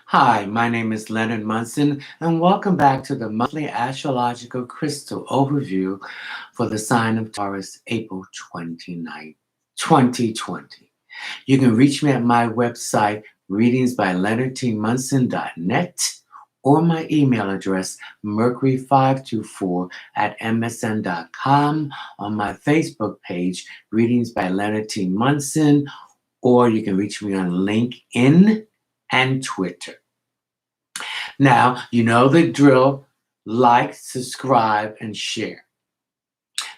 Hi, my name is Leonard Munson, and welcome back to the monthly astrological crystal overview for the sign of Taurus, April 29th, 2020. You can reach me at my website, readingsbyleonardtmunson.net, or my email address, mercury524 at msn.com, on my Facebook page, Readings by Leonard T. Munson, or you can reach me on LinkedIn and Twitter. Now, you know the drill. Like, subscribe, and share.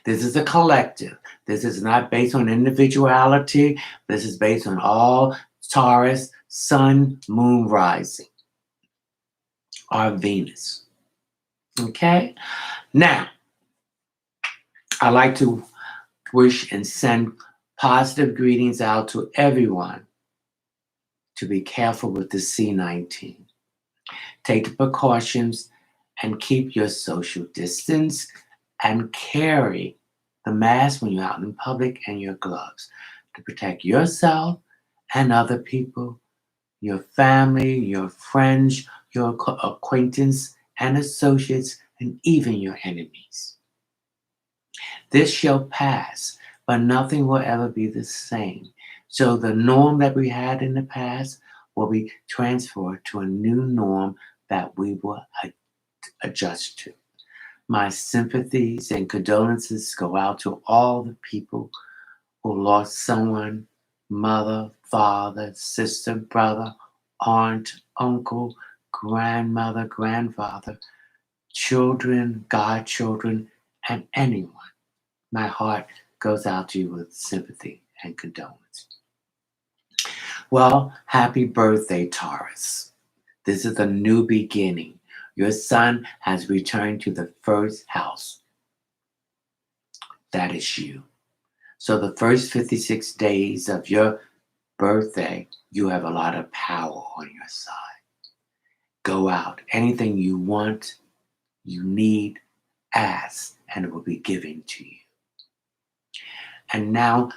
This is a collective. This is not based on individuality. This is based on all Taurus, Sun, Moon rising, or Venus. Okay? Now, I like to wish and send positive greetings out to everyone to be careful with the C-19. Take the precautions and keep your social distance and carry the mask when you're out in public and your gloves to protect yourself and other people, your family, your friends, your acquaintance and associates, and even your enemies. This shall pass, but nothing will ever be the same. So the norm that we had in the past will be transferred to a new norm that we will adjust to. My sympathies and condolences go out to all the people who lost someone, mother, father, sister, brother, aunt, uncle, grandmother, grandfather, children, godchildren, and anyone. My heart goes out to you with sympathy and condolence. Well, happy birthday, Taurus. This is a new beginning. Your sun has returned to the first house. That is you. So the first 56 days of your birthday, you have a lot of power on your side. Go out. Anything you want, you need, ask, and it will be given to you. And now, it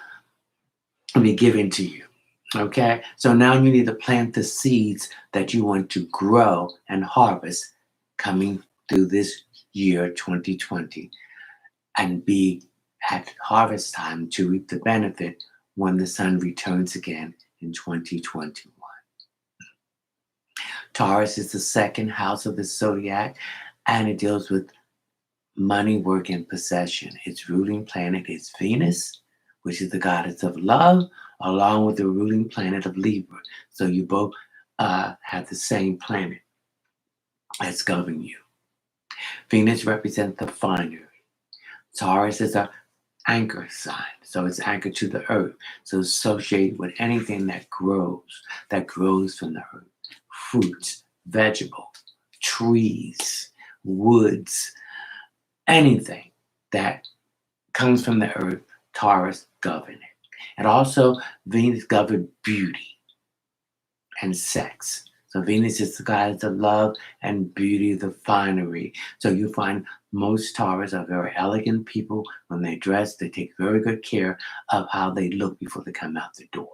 will be given to you. Okay? So now you need to plant the seeds that you want to grow and harvest coming through this year 2020 and be at harvest time to reap the benefit when the sun returns again in 2021. Taurus is the second house of the zodiac and it deals with money, work, and possession. Its ruling planet is Venus, which is the goddess of love, along with the ruling planet of Libra. So you both have the same planet that's governing you. Venus represents the finery. Taurus is an anchor sign, so it's anchored to the earth. So it's associated with anything that grows from the earth. Fruits, vegetables, trees, woods, anything that comes from the earth, Taurus govern it. And also, Venus governed beauty and sex. So Venus is the goddess of love and beauty, the finery. So you find most Taurus are very elegant people. When they dress, they take very good care of how they look before they come out the door.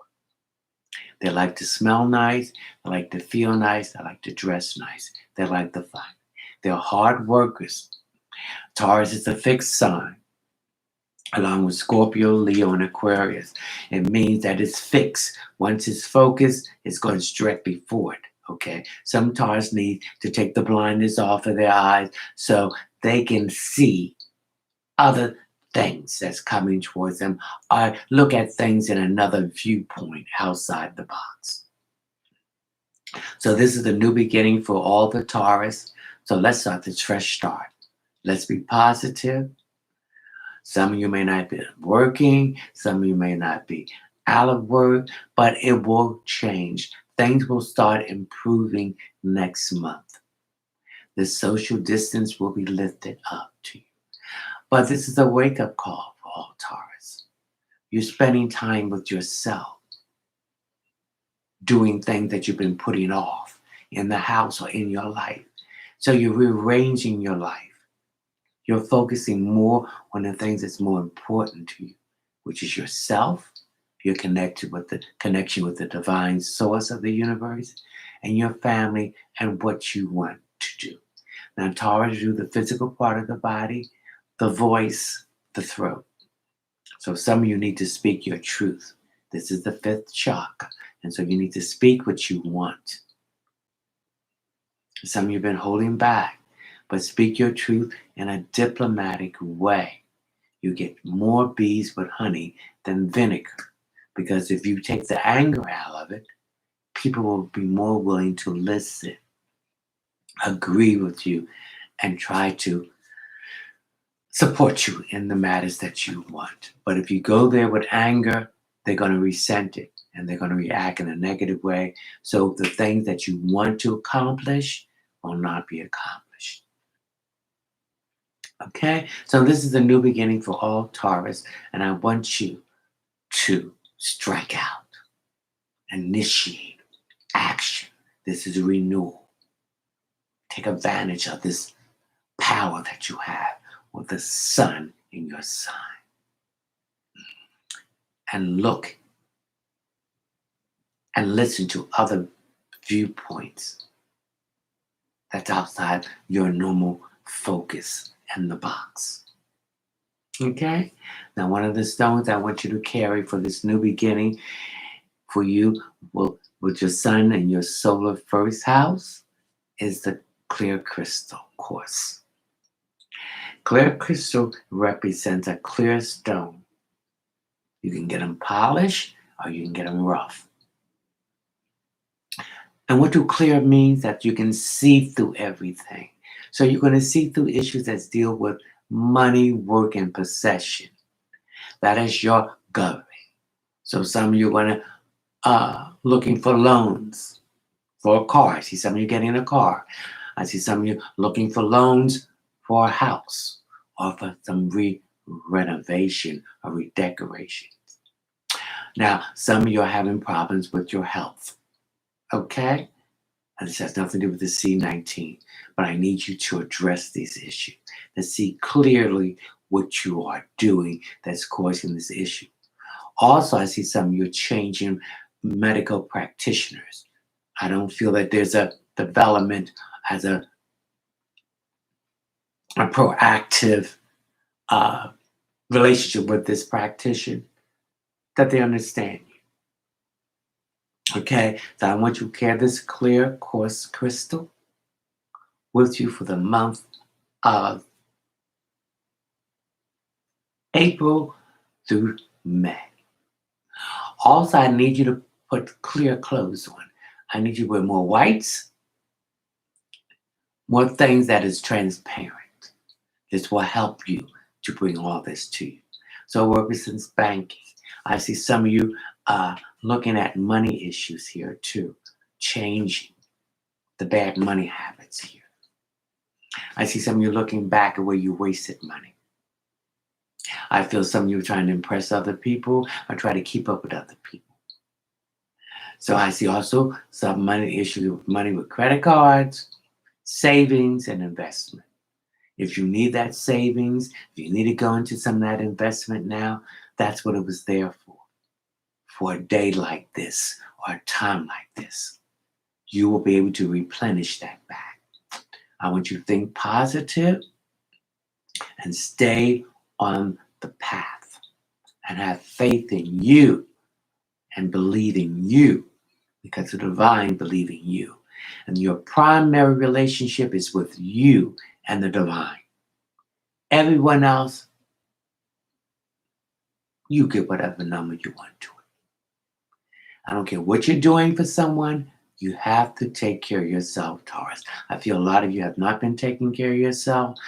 They like to smell nice. They like to feel nice. They like to dress nice. They like the fun. They're hard workers. Taurus is a fixed sign, along with Scorpio, Leo, and Aquarius. It means that it's fixed. Once it's focused, it's going directly forward. Okay. Some Taurus need to take the blindness off of their eyes so they can see other things that's coming towards them, or look at things in another viewpoint outside the box. So this is the new beginning for all the Taurus. So let's start this fresh start. Let's be positive. Some of you may not be working. Some of you may not be out of work, but it will change. Things will start improving next month. The social distance will be lifted up to you. But this is a wake-up call for all Taurus. You're spending time with yourself, doing things that you've been putting off in the house or in your life. So you're rearranging your life. You're focusing more on the things that's more important to you, which is yourself, You're connected with the connection with the divine source of the universe and your family and what you want to do. Now, Taurus do the physical part of the body, the voice, the throat. So some of you need to speak your truth. This is the fifth chakra. And so you need to speak what you want. Some of you have been holding back, but speak your truth in a diplomatic way. You get more bees with honey than vinegar. Because if you take the anger out of it, people will be more willing to listen, agree with you, and try to support you in the matters that you want. But if you go there with anger, they're going to resent it and they're going to react in a negative way. So the things that you want to accomplish will not be accomplished. Okay? So this is a new beginning for all Taurus, and I want you to strike out, initiate action. This is a renewal. Take advantage of this power that you have with the sun in your sign. And look and listen to other viewpoints that's outside your normal focus in the box. Okay? Now, one of the stones I want you to carry for this new beginning for you with your sun and your solar first house is the clear crystal quartz. Clear crystal represents a clear stone. You can get them polished or you can get them rough. And what do clear means? That you can see through everything. So you're going to see through issues that deal with money, work, and possession. That is your government. So some of you are going to looking for loans for a car. I see some of you getting a car. I see some of you looking for loans for a house or for some renovation or redecoration. Now, some of you are having problems with your health. Okay? And this has nothing to do with the C19, but I need you to address these issues to see clearly what you are doing that's causing this issue. Also, I see some of you changing medical practitioners. I don't feel that there's a development as a proactive relationship with this practitioner that they understand you. Okay, so I want you to carry this clear quartz crystal with you for the month of April through May. Also, I need you to put clear clothes on. I need you to wear more whites, more things that is transparent. This will help you to bring all this to you. So it represents banking. I see some of you looking at money issues here too, changing the bad money habits here. I see some of you looking back at where you wasted money. I feel some of you are trying to impress other people or try to keep up with other people. So I see also some money issues, money with credit cards, savings, and investment. If you need that savings, if you need to go into some of that investment now, that's what it was there for a day like this or a time like this. You will be able to replenish that back. I want you to think positive and stay on the path and have faith in you and believe in you because the divine believe in you. And your primary relationship is with you and the divine. Everyone else, you get whatever number you want to it. I don't care what you're doing for someone, you have to take care of yourself, Taurus. I feel a lot of you have not been taking care of yourself.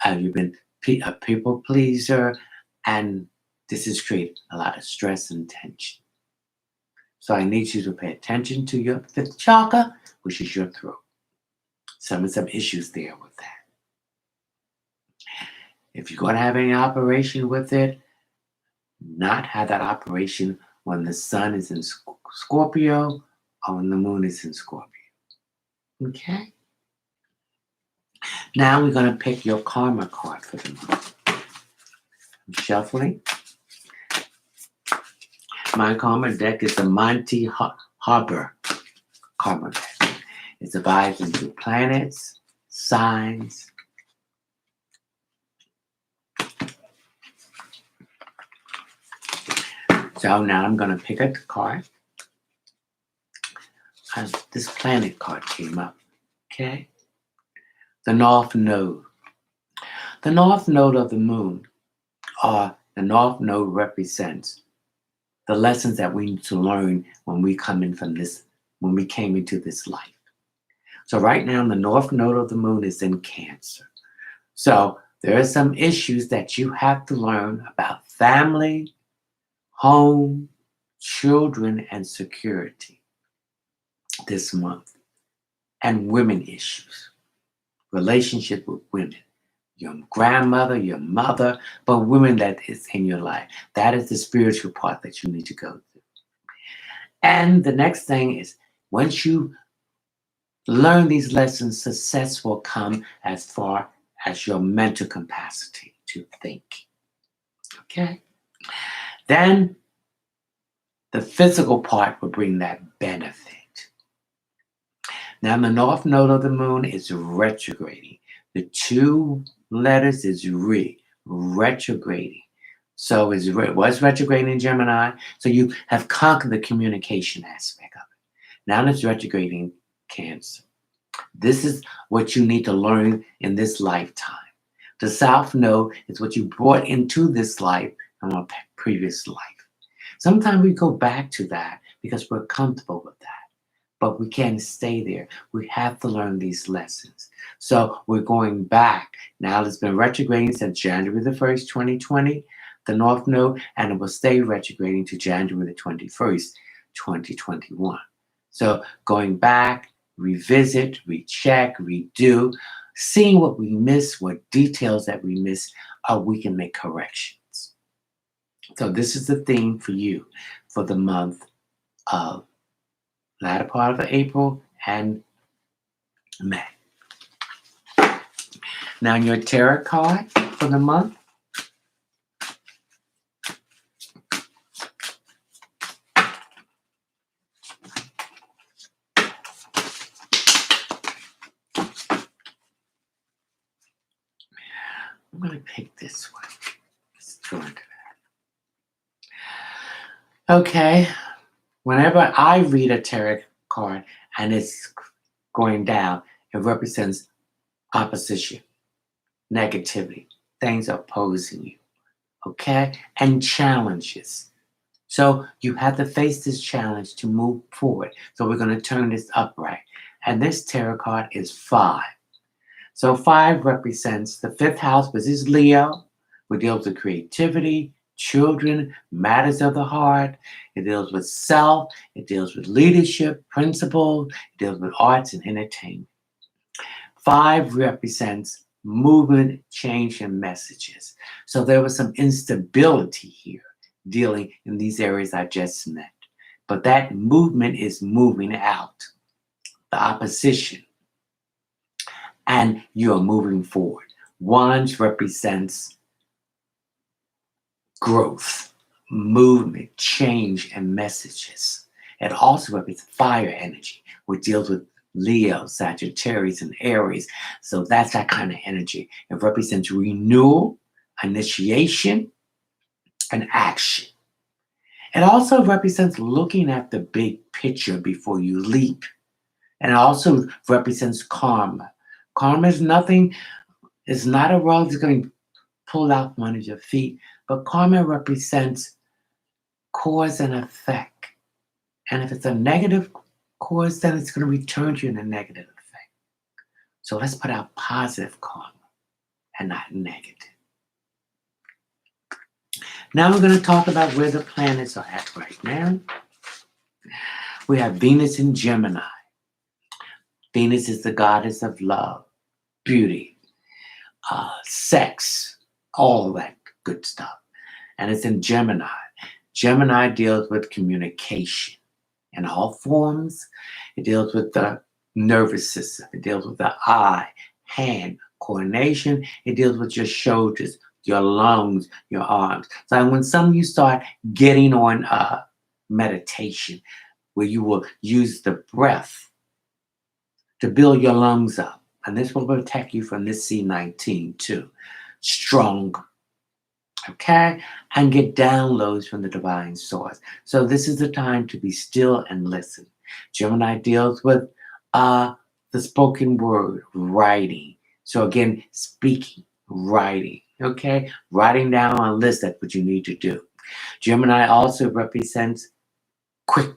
You've been a people pleaser, and this has created a lot of stress and tension. So I need you to pay attention to your fifth chakra, which is your throat. Some issues there with that. If you're going to have any operation with it, not have that operation when the sun is in Scorpio or when the moon is in Scorpio. Okay? Now we're going to pick your karma card for the month. I'm shuffling. My karma deck is the Monty Harbor karma deck. It's divided into planets, signs. So now I'm going to pick a card. This planet card came up. Okay. The North Node. The North Node of the Moon, or the North Node, represents the lessons that we need to learn when we come in from this, when we came into this life. So right now, the North Node of the Moon is in Cancer. So there are some issues that you have to learn about family, home, children, and security this month. And women issues, relationship with women, your grandmother, your mother, but women that is in your life. That is the spiritual part that you need to go through. And the next thing is, once you learn these lessons, success will come as far as your mental capacity to think. Okay? Then the physical part will bring that benefit. Now, the North Node of the Moon is retrograding. The two letters is retrograding. So it was retrograding in Gemini. So you have conquered the communication aspect of it. Now it's retrograding Cancer. This is what you need to learn in this lifetime. The South Node is what you brought into this life from a previous life. Sometimes we go back to that because we're comfortable with that. But we can't stay there. We have to learn these lessons. So we're going back. Now it's been retrograding since January the 1st, 2020, the North Node, and it will stay retrograding to January the 21st, 2021. So going back, revisit, recheck, redo, seeing what we miss, what details that we miss, we can make corrections. So this is the theme for you for the month of latter part of April and May. Now your tarot card for the month. I'm going to pick this one. Let's go into that. Okay. Whenever I read a tarot card and it's going down, it represents opposition, negativity, things opposing you, okay? And challenges. So you have to face this challenge to move forward. So we're going to turn this upright. And this tarot card is 5. So 5 represents the 5th house, which is Leo, which deals with creativity, children, matters of the heart. It deals with self. It deals with leadership, principles. It deals with arts and entertainment. 5 represents movement, change, and messages. So there was some instability here dealing in these areas I just met. But that movement is moving out, the opposition, and you're moving forward. Wands represents growth, movement, change, and messages. It also represents fire energy, which deals with Leo, Sagittarius, and Aries. So that's that kind of energy. It represents renewal, initiation, and action. It also represents looking at the big picture before you leap. And it also represents karma. Karma is nothing, it's not a rug that's going to pull out from under your feet, but karma represents cause and effect. And if it's a negative cause, then it's going to return to you in a negative effect. So let's put out positive karma and not negative. Now we're going to talk about where the planets are at right now. We have Venus in Gemini. Venus is the goddess of love, beauty, sex, all that good stuff. And it's in Gemini. Gemini deals with communication in all forms. It deals with the nervous system. It deals with the eye, hand, coordination. It deals with your shoulders, your lungs, your arms. So when some of you start getting on meditation where you will use the breath to build your lungs up. And this will protect you from this C19 too. Strong, okay? And get downloads from the divine source. So this is the time to be still and listen. Gemini deals with the spoken word, writing. So again, speaking, writing, okay? Writing down on a list, that's what you need to do. Gemini also represents quick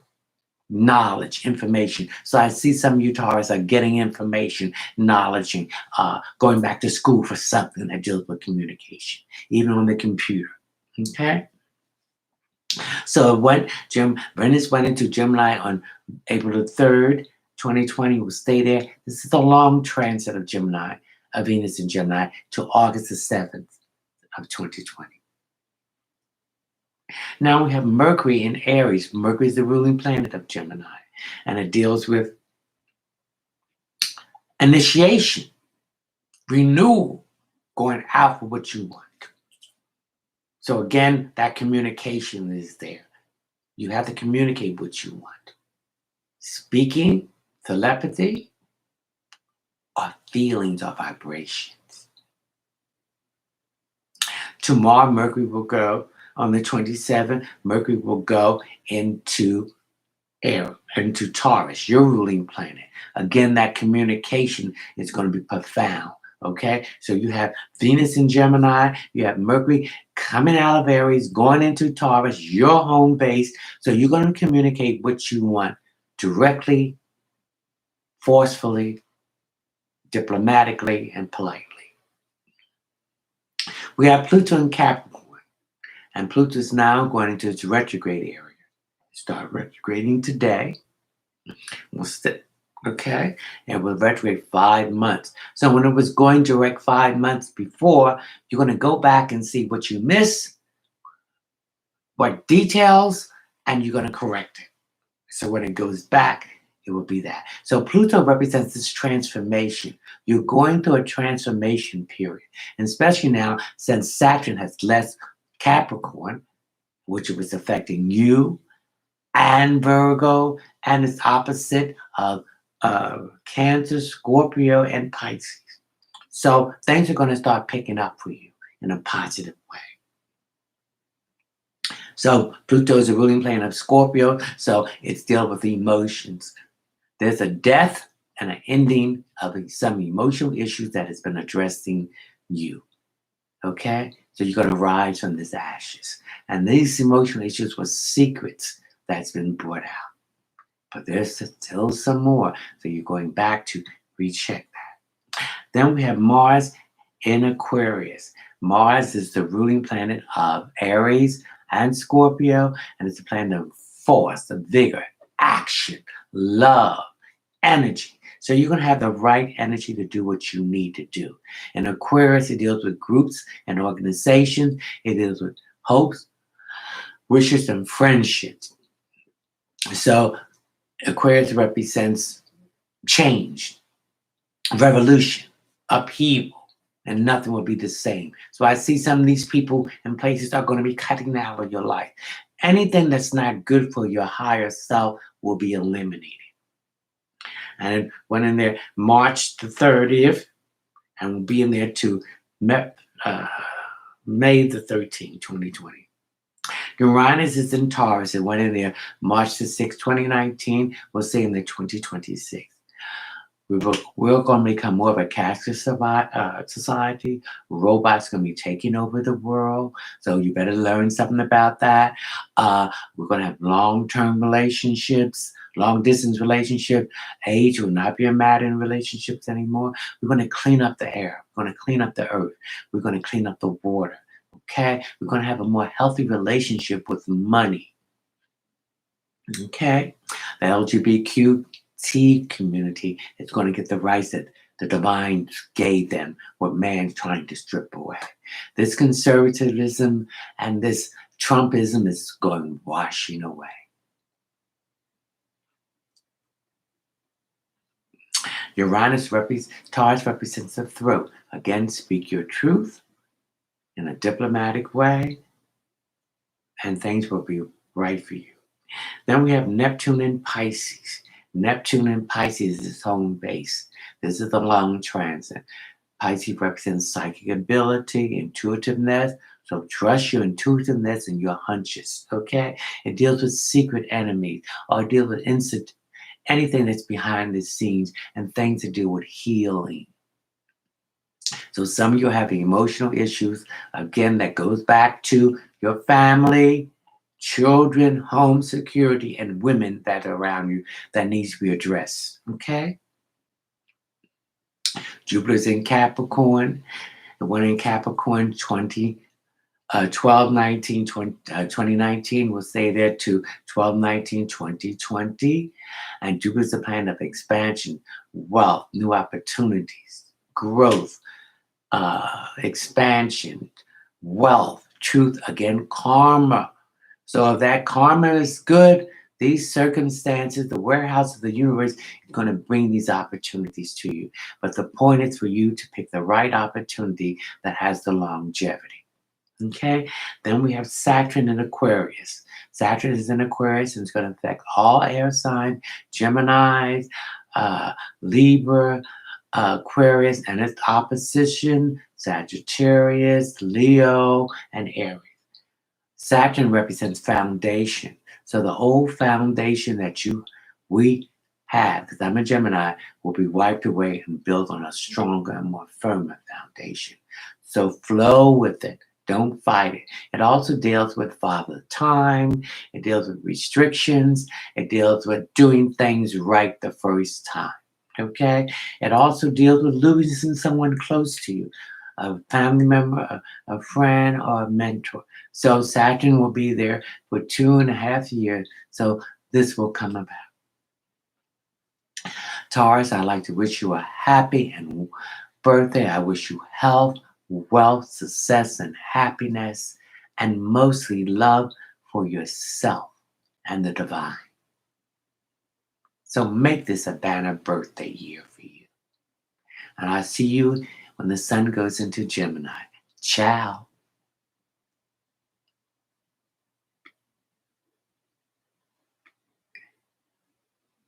knowledge, information. So I see some of you Taurus are getting information, knowledge, and going back to school for something that deals with communication, even on the computer. Okay? So Venus went into Gemini on April the 3rd, 2020, will stay there. This is a long transit of Gemini, of Venus in Gemini, to August the 7th of 2020. Now we have Mercury in Aries. Mercury is the ruling planet of Gemini, and it deals with initiation, renewal, going out for what you want. So again, that communication is there. You have to communicate what you want. Speaking, telepathy, or feelings or vibrations. Tomorrow, Mercury will go on the 27th. Mercury will go into into Taurus, your ruling planet. Again, that communication is going to be profound. Okay, so you have Venus in Gemini, you have Mercury coming out of Aries, going into Taurus, your home base. So you're going to communicate what you want directly, forcefully, diplomatically, and politely. We have Pluto in Capricorn, and Pluto is now going into its retrograde area. Start retrograding today. Okay, and we'll retrograde 5 months. So when it was going direct 5 months before, you're going to go back and see what you missed, what details, and you're going to correct it. So when it goes back, it will be that. So Pluto represents this transformation. You're going through a transformation period, and especially now since Saturn has left Capricorn, which was affecting you and Virgo, and it's opposite of Cancer, Scorpio, and Pisces. So things are going to start picking up for you in a positive way. So Pluto is a ruling planet of Scorpio, so it's dealing with emotions. There's a death and an ending of some emotional issues that has been addressing you. Okay? So you're going to rise from these ashes. And these emotional issues were secrets that's been brought out. But there's still some more. So you're going back to recheck that. Then we have Mars in Aquarius. Mars is the ruling planet of Aries and Scorpio, and it's a planet of force, of vigor, action, love, energy. So you're going to have the right energy to do what you need to do. In Aquarius, it deals with groups and organizations. It deals with hopes, wishes, and friendships. So Aquarius represents change, revolution, upheaval, and nothing will be the same. So I see some of these people and places are going to be cutting out of your life. Anything that's not good for your higher self will be eliminated. And it went in there March the 30th, and will be in there to May the 13th, 2020. Uranus is in Taurus. It went in there March the 6th, 2019. We'll see in the 2026. We're going to become more of a cashless society. Robots going to be taking over the world. So you better learn something about that. We're going to have long-term relationships, long-distance relationships. Age will not be a matter in relationships anymore. We're going to clean up the air. We're going to clean up the earth. We're going to clean up the water. Okay? We're going to have a more healthy relationship with money. Okay? The LGBTQ community is going to get the rights that the divine gave them, what man's trying to strip away. This conservatism and this Trumpism is going washing away. Taurus represents the throat. Again, speak your truth in a diplomatic way, and things will be right for you. Then we have Neptune in Pisces. Neptune in Pisces is home base. This is the long transit. Pisces represents psychic ability, intuitiveness. So trust your intuitiveness and your hunches. Okay? It deals with secret enemies or deals with anything that's behind the scenes and things to do with healing. So some of you are having emotional issues. Again, that goes back to your family, children, home security, and women that are around you that needs to be addressed. Okay? Jupiter's in Capricorn. The one in Capricorn 2019 will stay there to 12/19/2020. And Jupiter's a planet of expansion, wealth, new opportunities, growth, expansion, wealth, truth, again, karma. So if that karma is good, these circumstances, the warehouse of the universe is going to bring these opportunities to you. But the point is for you to pick the right opportunity that has the longevity. Okay, then we have Saturn in Aquarius. Saturn is in Aquarius and it's going to affect all air signs, Gemini, Libra, Aquarius, and its opposition, Sagittarius, Leo, and Aries. Saturn represents foundation. So the old foundation that we have, because I'm a Gemini, will be wiped away and built on a stronger and more firmer foundation. So flow with it. Don't fight it. It also deals with father time. It deals with restrictions. It deals with doing things right the first time. Okay? It also deals with losing someone close to you, a family member, a friend, or a mentor. So Saturn will be there for 2.5 years. So this will come about. Taurus, I'd like to wish you a happy and birthday. I wish you health, wealth, success, and happiness, and mostly love for yourself and the divine. So make this a banner birthday year for you. And I'll see you when the sun goes into Gemini. Ciao.